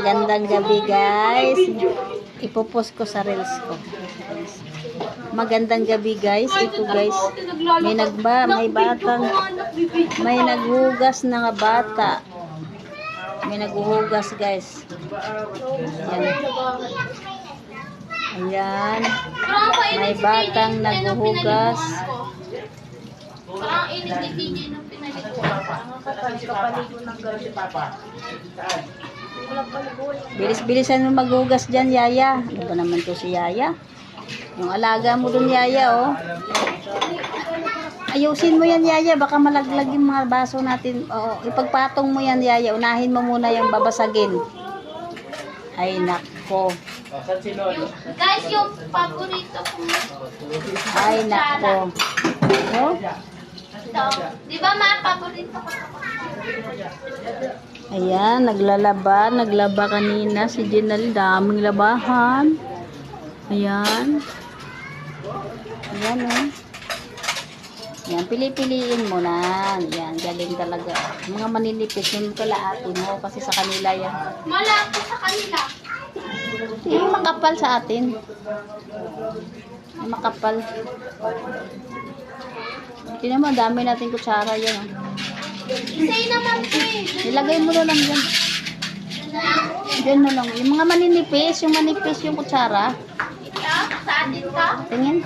Magandang gabi guys. Ipopost ko sa reels ko. Magandang gabi guys. Ito guys. May naghugas na nga bata. May naghuhugas guys. Ayan. Ayan. May batang naghuhugas. Parang init ni DJ nung pinalit ko. Kapaligo ng gano'n si Papa. Bilis-bilisan mo maghugas dyan, Yaya. Ano ba naman to si Yaya? Yung alaga mo dun, Yaya, oh. Ayusin mo yan, Yaya. Baka malaglag yung mga baso natin. Oo, ipagpatong mo yan, Yaya. Unahin mo muna yung babasagin. Ay, nako. Guys, yung paborito ko. Ay, nako. Oh? Di ba ma, paborito ko? Ayan, naglaba kanina si Jenal, daming labahan. Ayan. Ayan, oh. Ayan, pili-piliin mo na. Ayan, galing talaga. Mga maninipis yung kalaati mo kasi sa kanila yan. Malaki sa kanila. Yung makapal sa atin. Yung makapal. Tingnan mo, dami natin kutsara yan. Oh. Isay naman eh. Nilagay mo na lang dyan. Dyan na lang. Yung mga maninipis, yung kutsara. Ito, sa atin ka? Tingin.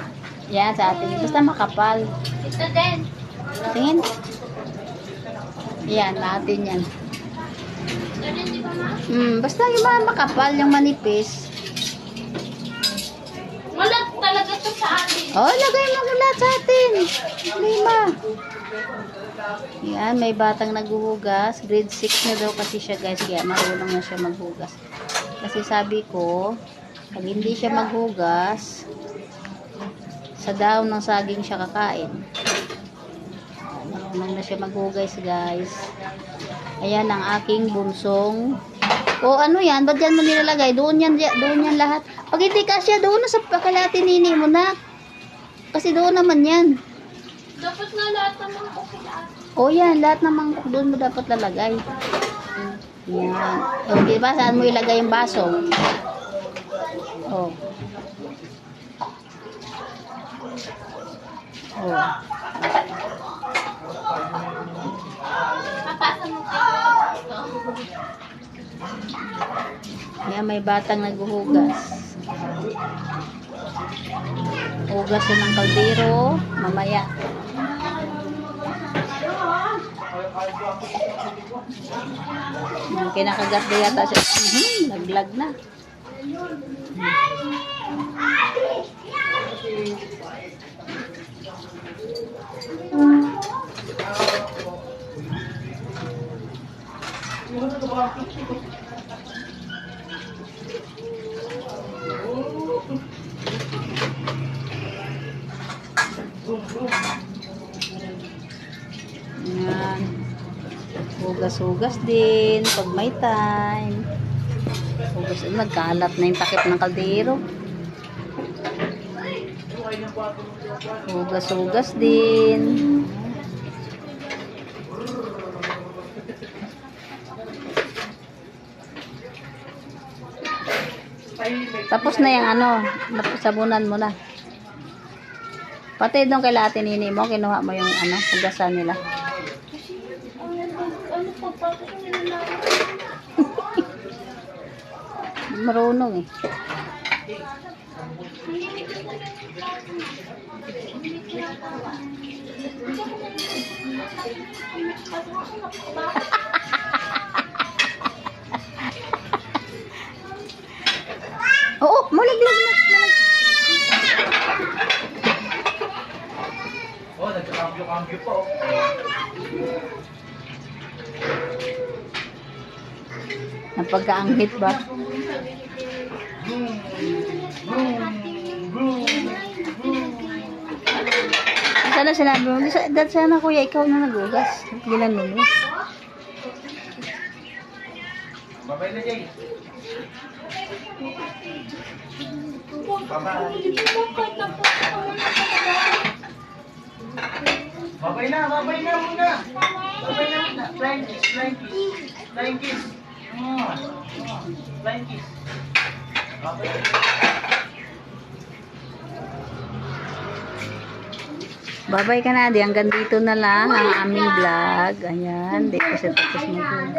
Yan, sa atin. Basta makapal. Ito din. Tingin. Yan, natin yan. Ito din, di ba ma? Basta yung mga makapal, yung manipis. Wala talaga to sa atin. Oh, lagay mo lahat sa atin. Lima. Yan, may batang naghuhugas. Grade 6 na daw kasi siya guys. Kaya marunong na siya maghugas. Kasi sabi ko, pag hindi siya maghugas, sa daon ng saging siya kakain. Marunong na siya maghugas guys. Ayan ang aking bunsong. O ano yan? Ba't yan mo nilalagay? Doon yan lahat. Pag hindi kasya, doon na sa pakalati nini mo na. Kasi doon naman yan. Dapat na lahat ng mga kukilaan. O yan, lahat naman doon mo dapat lalagay. Yan. O diba, saan mo ilagay yung baso? O. O. Papasa mo kayo. Yan, may batang naghuhugas. Hugas yun ng kaldero. Mamaya. Kinakagat na yata siya. Naglag na. Yan. Hugas-hugas din pag may time. Hugas, nagkalat na yung takip ng kaldero. Hugas-hugas din. Tapos na yung ano, sabunan mo na. Pati doon kay Ate Nini mo, kinuha mo yung ano, hugasan nila. Marunong eh. Oo, malaglag na. Oh, nagkakambyo-kambyo po. Napagkaanghit ba? Sana sinabi mo, sana kuya, ikaw na nagugas. Gilan mo mo. Babay na, Jay. Babay. Babay na muna. Babay na muna. Flying kiss. Flying kiss. Flying kiss. Okay. Bye-bye ka na, di. Hanggang dito na lang ang aming vlog. Ayan, di ko siya tapos mag